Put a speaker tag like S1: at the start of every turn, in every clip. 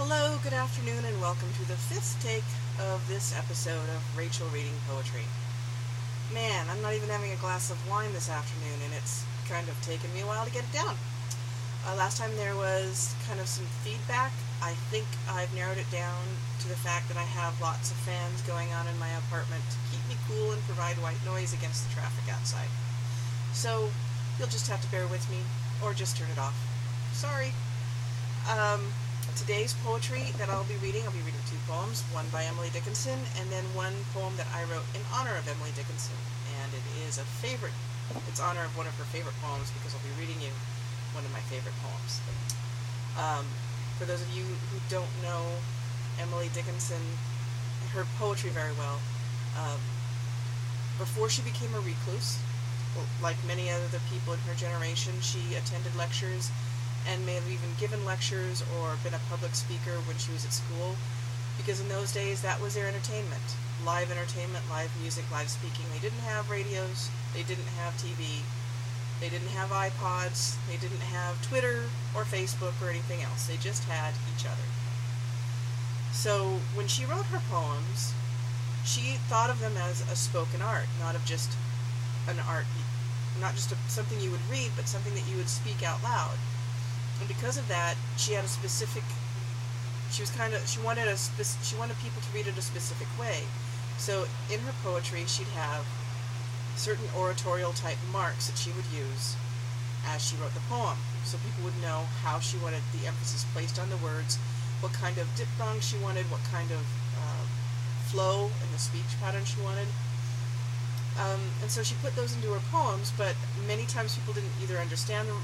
S1: Hello, good afternoon, and welcome to the fifth take of this episode of Rachel Reading Poetry. Man, I'm not even having a glass of wine this afternoon, and it's kind of taken me a while to get it down. Last time there was kind of some feedback. I think I've narrowed it down to the fact that I have lots of fans going on in my apartment to keep me cool and provide white noise against the traffic outside. So, you'll just have to bear with me, or just turn it off. Sorry. Today's poetry that I'll be reading two poems, one by Emily Dickinson, and then one poem that I wrote in honor of Emily Dickinson. And it is it's honor of one of her favorite poems because I'll be reading you one of my favorite poems. For those of you who don't know Emily Dickinson, her poetry very well, before she became a recluse, like many other people in her generation, she attended lectures and may have even given lectures or been a public speaker when she was at school, because in those days that was their entertainment. Live entertainment, live music, live speaking. They didn't have radios, they didn't have TV, they didn't have iPods, they didn't have Twitter or Facebook or anything else. They just had each other. So when she wrote her poems, she thought of them as a spoken art, not of just an art, not just something you would read, but something that you would speak out loud. And because of that, she had a specific, she wanted people to read it a specific way. So in her poetry, she'd have certain oratorial type marks that she would use as she wrote the poem. So people would know how she wanted the emphasis placed on the words, what kind of diphthong she wanted, what kind of flow in the speech pattern she wanted. And so she put those into her poems, but many times people didn't either understand the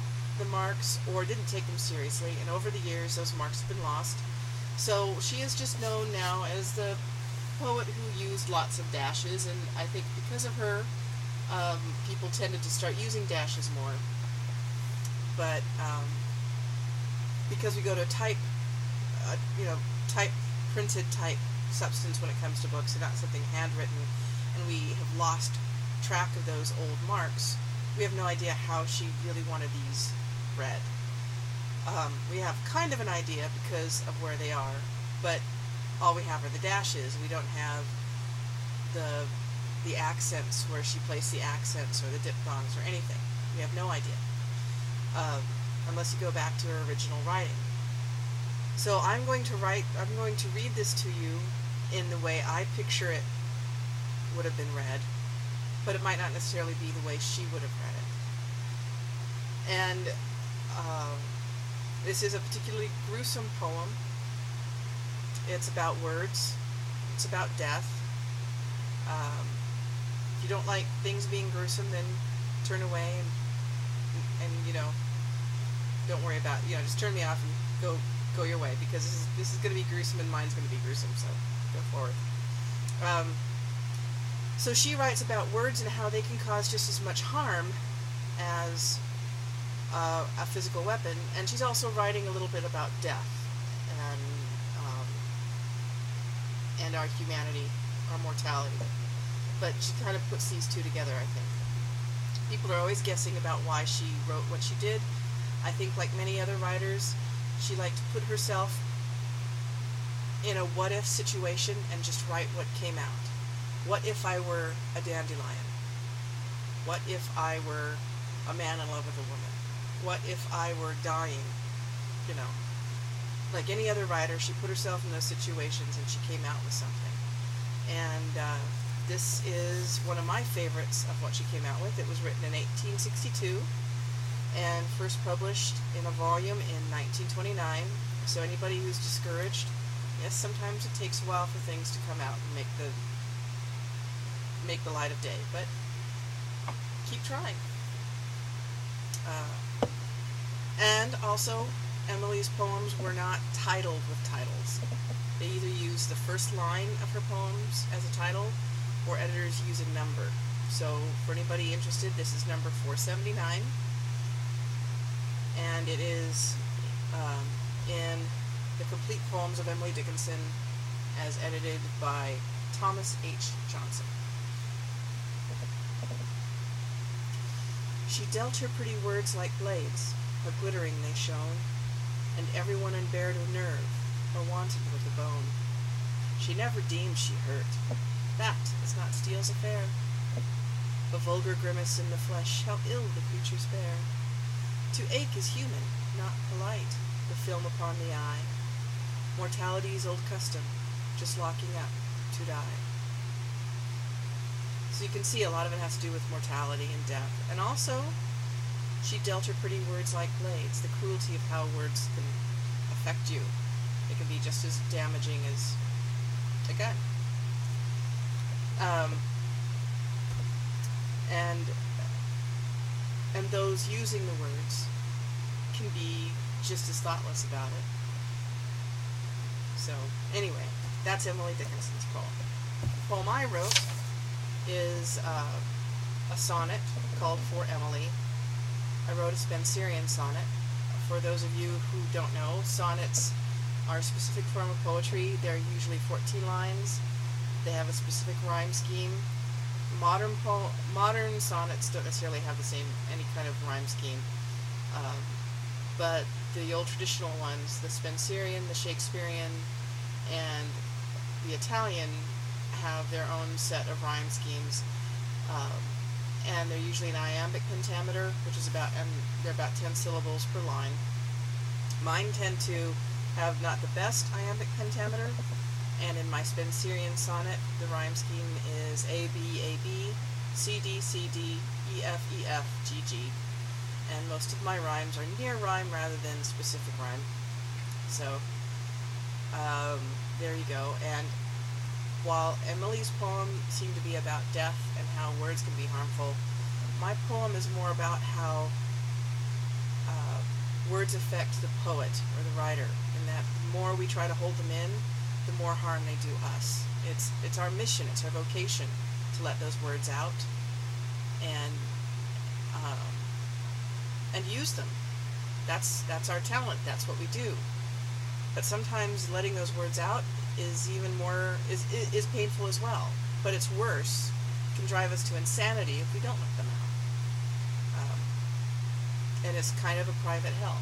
S1: marks or didn't take them seriously, and over the years those marks have been lost. So she is just known now as the poet who used lots of dashes, and I think because of her, people tended to start using dashes more. But because we go to printed type substance when it comes to books and not something handwritten, and we have lost track of those old marks, we have no idea how she really wanted these read. We have kind of an idea because of where they are, but all we have are the dashes. We don't have the accents, where she placed the accents or the diphthongs or anything. We have no idea, unless you go back to her original writing. So I'm going to read this to you in the way I picture it would have been read, but it might not necessarily be the way she would have read it. And this is a particularly gruesome poem. It's about words. It's about death. If you don't like things being gruesome, then turn away and don't worry about just turn me off and go your way, because this is going to be gruesome and mine's going to be gruesome. So go forward. So she writes about words and how they can cause just as much harm as a physical weapon, and she's also writing a little bit about death and our humanity, our mortality. But she kind of puts these two together, I think. People are always guessing about why she wrote what she did. I think, like many other writers, she liked to put herself in a what-if situation and just write what came out. What if I were a dandelion? What if I were a man in love with a woman? What if I were dying? Like any other writer, she put herself in those situations and she came out with something. And this is one of my favorites of what she came out with. It was written in 1862 and first published in a volume in 1929. So anybody who's discouraged, yes, sometimes it takes a while for things to come out and make the light of day, but keep trying. And also, Emily's poems were not titled with titles. They either use the first line of her poems as a title, or editors use a number. So for anybody interested, this is number 479, and it is in the Complete Poems of Emily Dickinson, as edited by Thomas H. Johnson. She dealt her pretty words like blades, how glittering they shone, and everyone unbared a nerve, or wanton with the bone. She never deemed she hurt. That is not steel's affair. A vulgar grimace in the flesh, how ill the creatures bear. To ache is human, not polite, the film upon the eye. Mortality's old custom, just locking up to die. So you can see a lot of it has to do with mortality and death. And also, she dealt her pretty words like blades, the cruelty of how words can affect you. It can be just as damaging as a gun. And those using the words can be just as thoughtless about it. So, anyway, that's Emily Dickinson's poem. The poem I wrote is a sonnet called For Emily. I wrote a Spenserian sonnet. For those of you who don't know, sonnets are a specific form of poetry. They're usually 14 lines. They have a specific rhyme scheme. Modern sonnets don't necessarily have any kind of rhyme scheme. But the old traditional ones, the Spenserian, the Shakespearean, and the Italian, have their own set of rhyme schemes. And they're usually an iambic pentameter, and they're about 10 syllables per line. Mine tend to have not the best iambic pentameter, and in my Spenserian sonnet, the rhyme scheme is A, B, A, B, C, D, C, D, E, F, E, F, G, G. And most of my rhymes are near rhyme rather than specific rhyme. So, there you go. And while Emily's poem seemed to be about death and how words can be harmful, my poem is more about how words affect the poet or the writer, and that the more we try to hold them in, the more harm they do us. It's our mission, it's our vocation to let those words out and use them. That's our talent. That's what we do. But sometimes letting those words out is even more is painful as well. But it's worse. It can drive us to insanity if we don't let them out. And it's kind of a private hell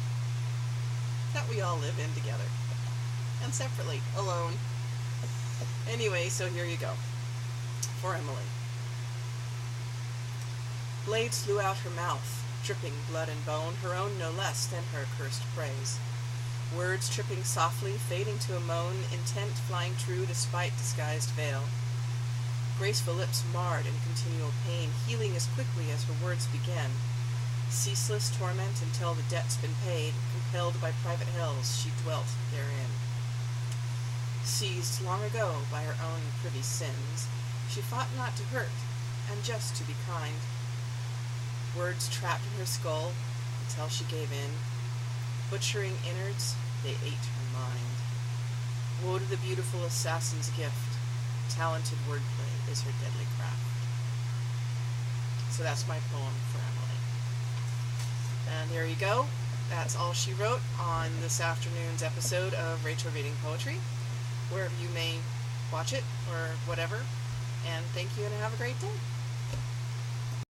S1: that we all live in together and separately, alone. Anyway, so here you go. For Emily. Blades flew out her mouth, dripping blood and bone, her own no less than her cursed praise. Words tripping softly, fading to a moan, intent flying true despite disguised veil. Graceful lips marred in continual pain, healing as quickly as her words began. Ceaseless torment until the debt's been paid, compelled by private hells she dwelt therein. Seized long ago by her own privy sins, she fought not to hurt, and just to be kind. Words trapped in her skull until she gave in. Butchering innards, they ate her mind. Woe to the beautiful assassin's gift. Talented wordplay is her deadly craft. So that's my poem for Emily. And there you go. That's all she wrote on this afternoon's episode of Rachel Reading Poetry, wherever you may watch it or whatever. And thank you and have a great day.